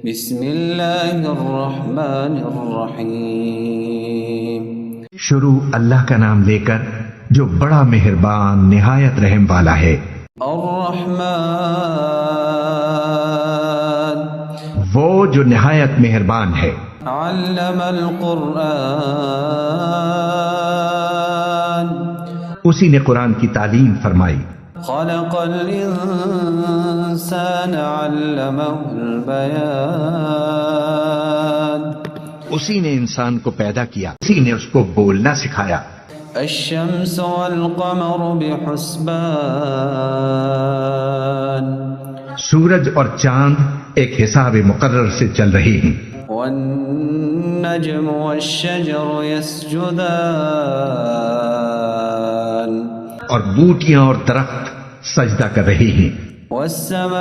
بسم اللہ الرحمن الرحیم۔ شروع اللہ کا نام لے کر جو بڑا مہربان نہایت رحم والا ہے۔ الرحمن وہ جو نہایت مہربان ہے۔ علم القرآن اسی نے قرآن کی تعلیم فرمائی۔ خلق الانسان علمہ البیان اسی نے انسان کو پیدا کیا، اسی نے اس کو بولنا سکھایا۔ الشمس والقمر بحسبان سورج اور چاند ایک حساب مقرر سے چل رہی ہیں۔ والنجم والشجر يسجدان اور بوٹیاں اور درخت سجدہ کر رہی ہیں۔ والسماء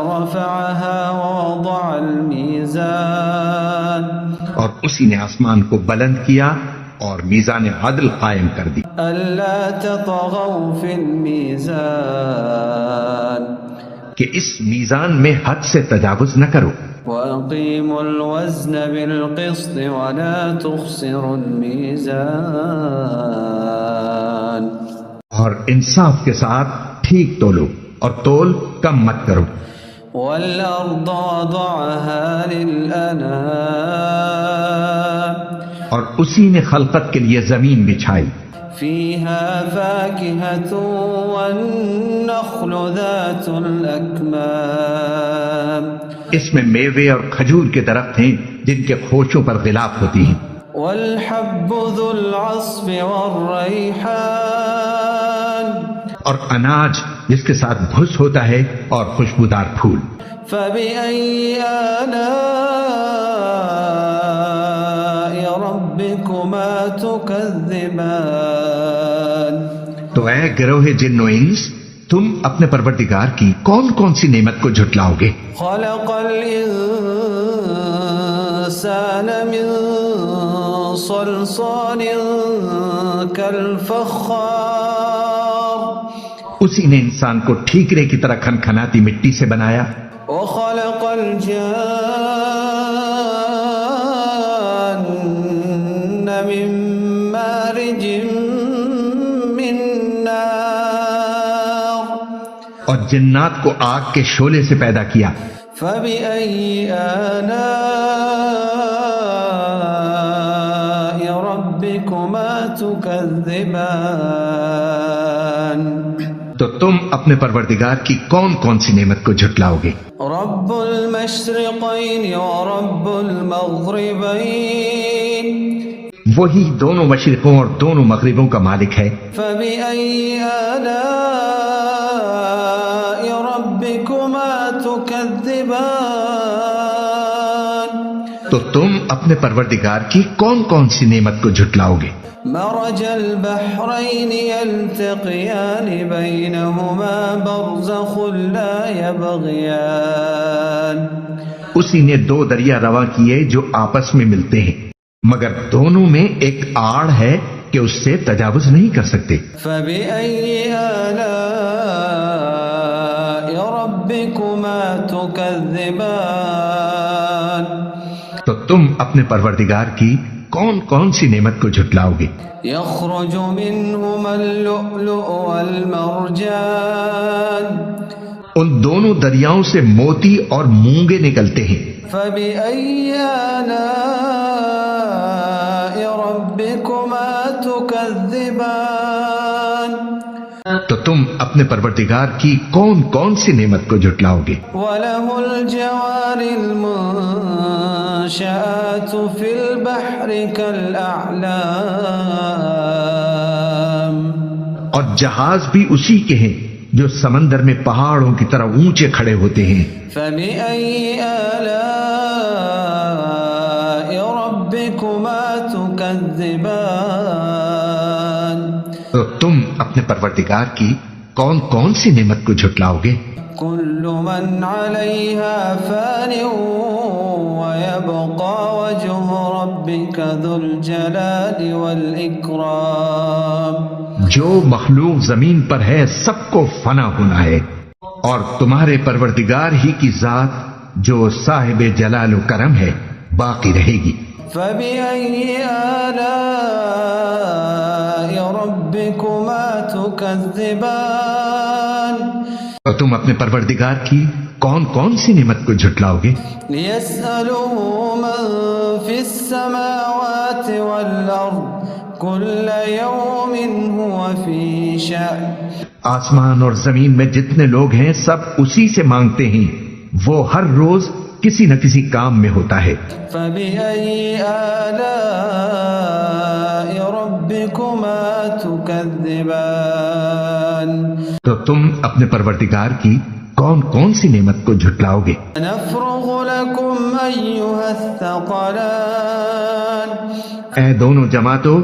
رفعها ووضع الميزان اور اسی نے آسمان کو بلند کیا اور میزان عدل قائم کر دی۔ ألا تطغوا في الميزان کہ اس میزان میں حد سے تجاوز نہ کرو۔ وأقيموا الوزن بالقسط ولا تخسروا الميزان اور انصاف کے ساتھ ٹھیک تولو اور تول کم مت کرو۔ والأرض وضعها للأنام اور اسی نے خلقت کے لیے زمین بچھائی۔ فيها فاكهة والنخل ذات الأكمام اس میں میوے اور کھجور کے درخت ہیں جن کے خوشوں پر غلاف ہوتی ہیں۔ والحب ذو العصف والريحان اور اناج جس کے ساتھ بھس ہوتا ہے اور خوشبودار پھول۔ فبأي آلاء ربكما تكذبان تو اے گروہ جن و انس، تم اپنے پروردگار کی کون کون سی نعمت کو جھٹلاؤ گے؟ خلق الإنسان من صلصال كالفخار اسی نے انسان کو ٹھیکرے کی طرح کھنکھناتی مٹی سے بنایا۔ وخلق الجان من مارج من نار اور جنات کو آگ کے شعلے سے پیدا کیا۔ فبأي آلاء ربكما تكذبان تو تم اپنے پروردگار کی کون کون سی نعمت کو جھٹلاؤ گے؟ رب المشرقين ورب المغربين وہی دونوں مشرقوں اور دونوں مغربوں کا مالک ہے۔ فبأي آلاء ربكما تكذبان تو تم اپنے پروردگار کی کون کون سی نعمت کو جھٹلاؤ گے؟ مرج البحرين يلتقيان بينهما برزخ لا يبغيان اسی نے دو دریا رواں کیے جو آپس میں ملتے ہیں، مگر دونوں میں ایک آڑ ہے کہ اس سے تجاوز نہیں کر سکتے۔ فبأي آلاء ربكما تكذبان تو تم اپنے پروردگار کی کون کون سی نعمت کو جھٹلاؤ گے؟ يخرج منهما اللؤلؤ والمرجان ان دونوں دریاؤں سے موتی اور مونگے نکلتے ہیں۔ فبأي آلاء ربكما تكذبان تو تم اپنے پروردگار کی کون کون سی نعمت کو جھٹلاؤ گے؟ وله الجوار المنشآت في البحر كالأعلام اور جہاز بھی اسی کے ہیں جو سمندر میں پہاڑوں کی طرح اونچے کھڑے ہوتے ہیں۔ فبأي آلاء ربكما تكذبان تو تم اپنے پروردگار کی کون کون سی نعمت کو جھٹلاؤ گے؟ كل من عليها فان ويبقى وجه ربك ذو الجلال والإكرام جو مخلوق زمین پر ہے سب کو فنا ہونا ہے، اور تمہارے پروردگار ہی کی ذات جو صاحب جلال و کرم ہے باقی رہے گی۔ فبأي آلاء ربكما تكذبان اور تم اپنے پروردگار کی کون کون سی نعمت کو جھٹلاؤ گے؟ ليسأله من في السماوات والأرض كل يوم هو في شأن آسمان اور زمین میں جتنے لوگ ہیں سب اسی سے مانگتے ہیں، وہ ہر روز کسی نہ کسی کام میں ہوتا ہے۔ فبأي آلاء ربكما تكذبان تو تم اپنے پروردگار کی کون کون سی نعمت کو جھٹلاؤ گے؟ نفرغ لكم أيها الثقلان اے دونوں جماعتوں،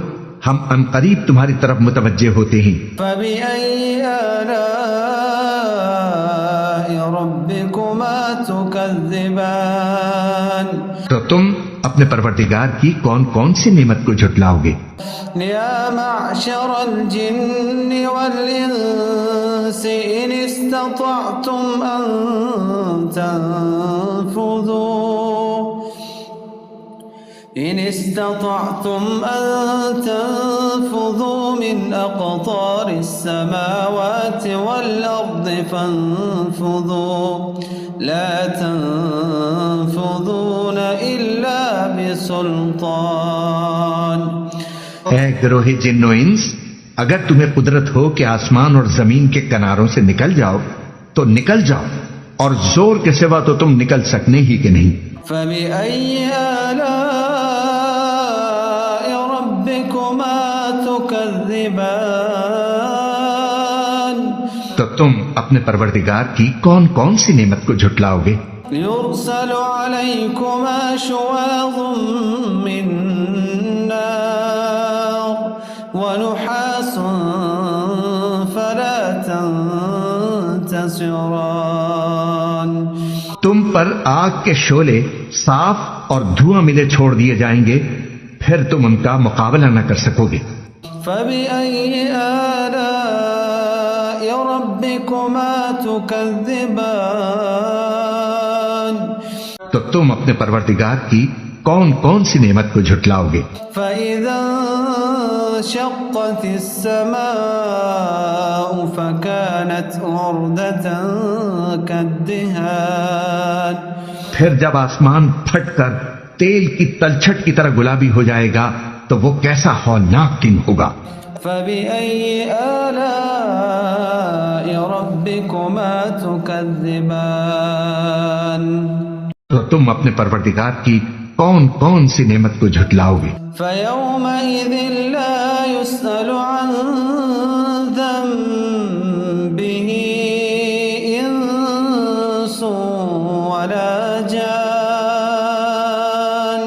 ہم عنقریب تمہاری طرف متوجہ ہوتے ہیں۔ فبأي آلاء ربكما تكذبان تو تم اپنے پروردگار کی کون کون سی نعمت کو جھٹلاؤ گے؟ يا معشر الجن والإنس إن استطعتم أن تنفذوا من أقطار السماوات والأرض فانفذوا لا تنفذون إلا بسلطان اے گروہ جن و انس، اگر تمہیں قدرت ہو کہ آسمان اور زمین کے کناروں سے نکل جاؤ تو نکل جاؤ، اور زور کے سوا تو تم نکل سکنے ہی کہ نہیں۔ فبأي آلاء ربكما تكذبان تو تم اپنے پروردگار کی کون کون سی نعمت کو جھٹلاؤ گے؟ يرسل عليكما شواظ من نار ونحاس فلا تنتصران تم پر آگ کے شعلے صاف اور دھواں ملے چھوڑ دیے جائیں گے، پھر تم ان کا مقابلہ نہ کر سکو گے۔ فبأي آلاء ربكما تكذبان تو تم اپنے پروردگار کی کون کون سی نعمت کو جھٹلاؤ گے؟ فإذا انشقت السماء فكانت وردة كالدهان پھر جب آسمان پھٹ کر تیل کی تلچھٹ کی طرح گلابی ہو جائے گا تو وہ کیسا ہولناک دن ہوگا۔ فبأي آلاء ربكما تكذبان تو تم اپنے پروردگار کی کون کون سی نعمت کو جھٹلاؤ گے؟ فيومئذ لا يسأل عن ذنبه إنس ولا جان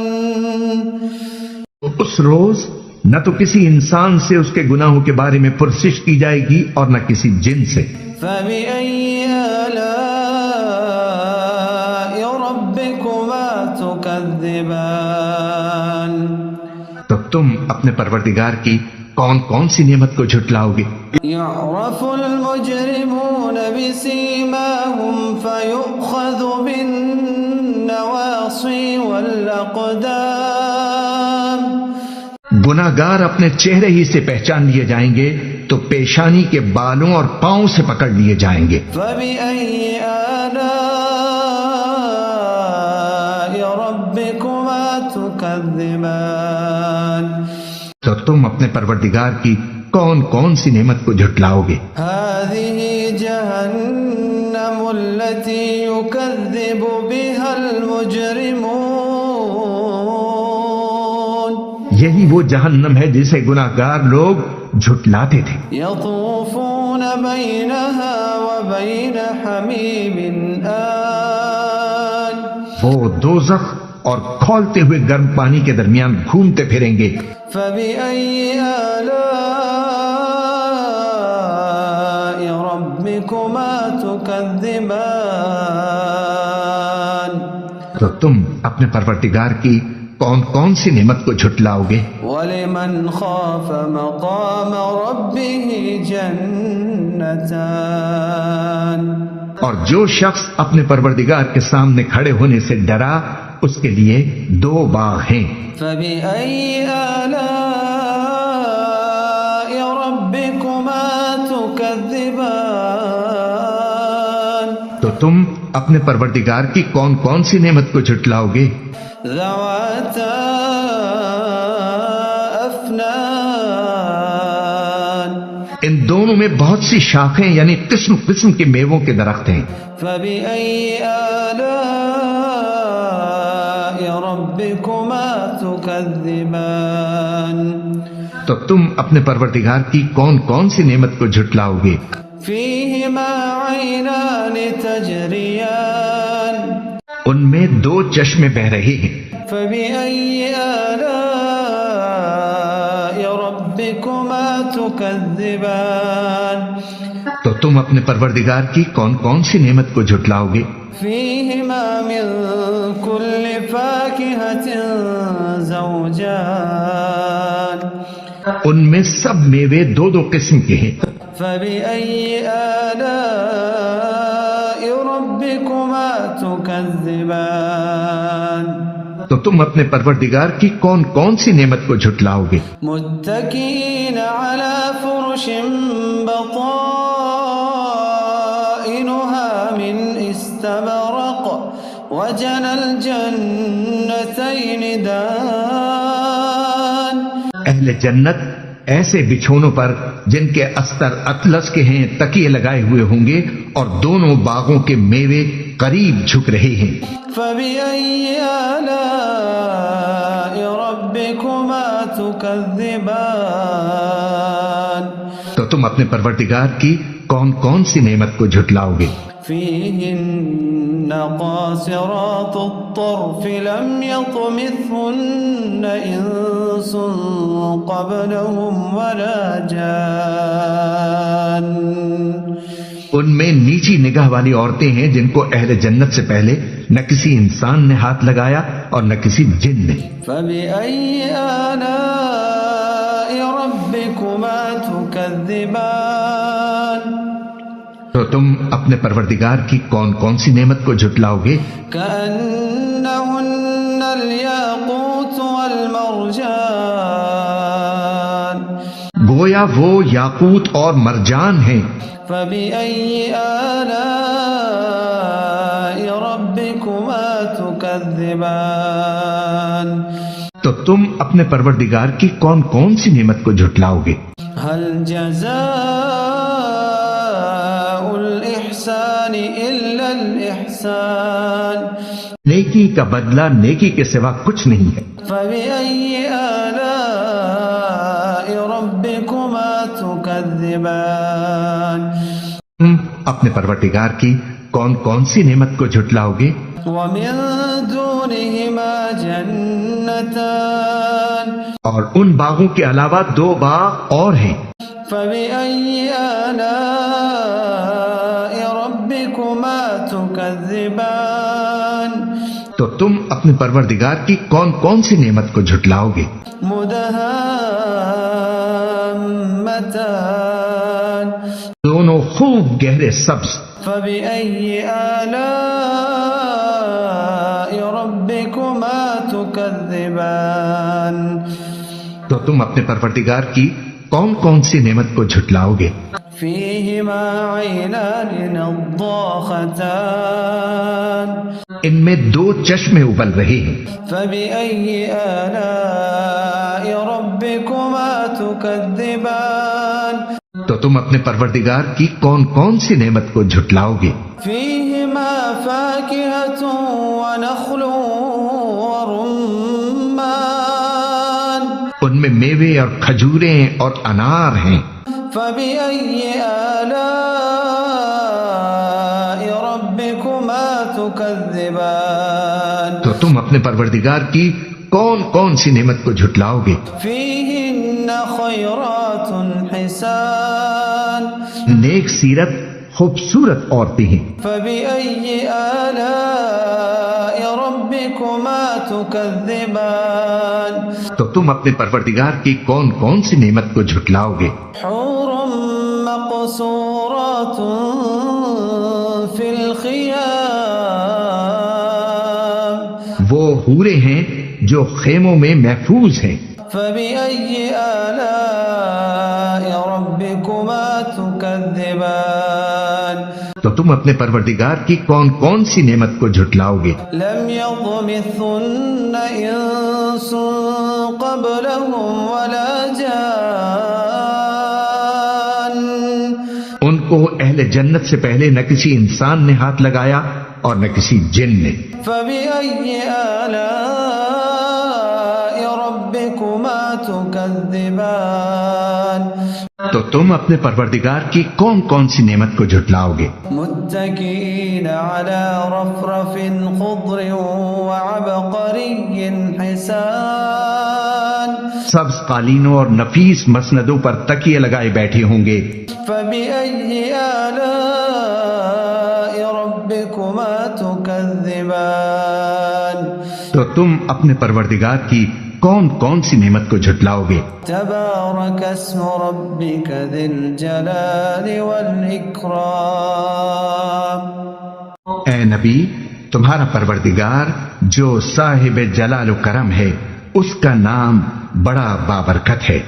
اس روز نہ تو کسی انسان سے اس کے گناہوں کے بارے میں پرسش کی جائے گی اور نہ کسی جن سے۔ فبأي آلاء ربكما تكذبان تو تم اپنے پروردگار کی کون کون سی نعمت کو جھٹلاؤ گے؟ يعرف المجرمون بسيماهم فيؤخذ بالنواصي والأقدام گناہگار اپنے چہرے ہی سے پہچان لیے جائیں گے تو پیشانی کے بالوں اور پاؤں سے پکڑ لیے جائیں گے۔ فبأي آلاء ربكما تكذبان تو تم اپنے پروردگار کی کون کون سی نعمت کو جھٹلاؤ گے؟ هذه جهنم التي يكذب بها المجرمون یہی وہ جہنم ہے جسے گناہگار لوگ جھٹلاتے تھے۔ يطوفون بينها وبين حميم آن وہ دوزخ اور کھولتے ہوئے گرم پانی کے درمیان گھومتے پھریں گے۔ فبأي آلاء ربكما تكذبان تو تم اپنے پروردگار کی کون کون سی نعمت کو جھٹلاؤ گے؟ ولمن خاف مقام ربه جنتان اور جو شخص اپنے پروردگار کے سامنے کھڑے ہونے سے ڈرا اس کے لیے 2 باغ ہیں۔ فبأي آلاء ربكما تكذبان تو تم اپنے پروردگار کی کون کون سی نعمت کو جھٹلاؤ گے؟ ذواتا افنان ان دونوں میں بہت سی شاخیں یعنی قسم قسم کے میووں کے درخت ہیں۔ فبأي آلاء ربكما تكذبان تو تم اپنے پروردگار کی کون کون سی نعمت کو جھٹلاؤ گے؟ فيهما عينان تجريان ان میں 2 چشمے بہ رہے ہیں۔ فبأي آلاء ربكما تكذبان تو تم اپنے پروردگار کی کون کون سی نعمت کو جھٹلاؤ گے؟ فيهما من كل فاكهة زوجان ان میں سب میوے 2 قسم کے ہیں۔ فبأي آلاء ربكما تكذبان تو تم اپنے پروردگار کی کون کون سی نعمت کو جھٹلاؤ گے؟ متكئين على فرش بطائنها من استبرق وجنى الجنتين دان اہل جنت ایسے بچھونوں پر جن کے استر اطلس کے ہیں تکیے لگائے ہوئے ہوں گے اور دونوں باغوں کے میوے قریب جھک رہے ہیں۔ فبأي آلاء ربكما تكذبان تو تم اپنے پروردگار کی کون کون سی نعمت کو جھٹلاؤ گے؟ فيهن قاصرات الطرف لم يطمثهن إنس قبلهم ولا جان ان میں نیچی نگاہ والی عورتیں ہیں جن کو اہل جنت سے پہلے نہ کسی انسان نے ہاتھ لگایا اور نہ کسی جن نے۔ فبأي آلاء ربكما تكذبان تو تم اپنے پروردگار کی کون کون سی نعمت کو جھٹلاؤ گے؟ كأنهن الياقوت والمرجان گویا وہ یاقوت اور مرجان ہیں۔ فبأي آلاء ربكما تكذبان تو تم اپنے پروردگار کی کون کون سی نعمت کو جھٹلاؤ گے؟ هل جزاء الإحسان إلا الإحسان نیکی کا بدلہ نیکی کے سوا کچھ نہیں ہے۔ فبأي آلاء ربكما تكذبان تم اپنے پروردگار کی کون کون سی نعمت کو جھٹلاؤ گے؟ ومن دونهما جنتان اور ان باغوں کے علاوہ 2 باغ اور ہیں۔ فبأي آلاء ربكما تكذبان تو تم اپنے پروردگار کی کون کون سی نعمت کو جھٹلاؤ گے؟ مدهامتان دونوں خوب گہرے سبز۔ فبأي آلاء ربكما تكذبان تو تم اپنے پروردگار کی کون کون سی نعمت کو جھٹلاؤ گے؟ فيهما عينان نضاختان ان میں 2 چشمے ابل رہے ہیں۔ فبأي آلاء ربكما تكذبان تو تم اپنے پروردگار کی کون کون سی نعمت کو جھٹلاؤ گے؟ فيهما فاكهة ونخل ورمان ان میں میوے اور کھجوریں اور انار ہیں۔ فبأي آلاء ربكما تكذبان تو تم اپنے پروردگار کی کون کون سی نعمت کو جھٹلاؤ گے؟ فيهن خيرات حسان نیک سیرت خوبصورت عورتیں ہیں۔ فبأي آلاء ربكما تكذبان تو تم اپنے پروردگار کی کون کون سی نعمت کو جھٹلاؤ گے؟ حور مقصورات في وہ حوریں ہیں جو خیموں میں محفوظ ہیں. فبأي آلاء ربكما تكذبان تو تم اپنے پروردگار کی کون کون سی نعمت کو جھٹلاؤ گے؟ لم يطمثهن إنس قبلهم ولا جان ان کو اہل جنت سے پہلے نہ کسی انسان نے ہاتھ لگایا اور نہ کسی جن نے. فبأي آلاء ربكما تكذبان تو تم اپنے پروردگار کی کون کون سی نعمت کو جھٹلاؤ گے؟ متكئين على رفرف خضر وعبقري حسان سبز قالینوں اور نفیس مسندوں پر تکیے لگائے بیٹھے ہوں گے. فبأي آلاء ربكما تكذبان تو تم اپنے پروردگار کی کون کون سی نعمت کو جھٹلاؤ گے؟ تبارك اسم ربك ذي الجلال والإكرام اے نبی، تمہارا پروردگار جو صاحب جلال و کرم ہے، اس کا نام بڑا بابرکت ہے.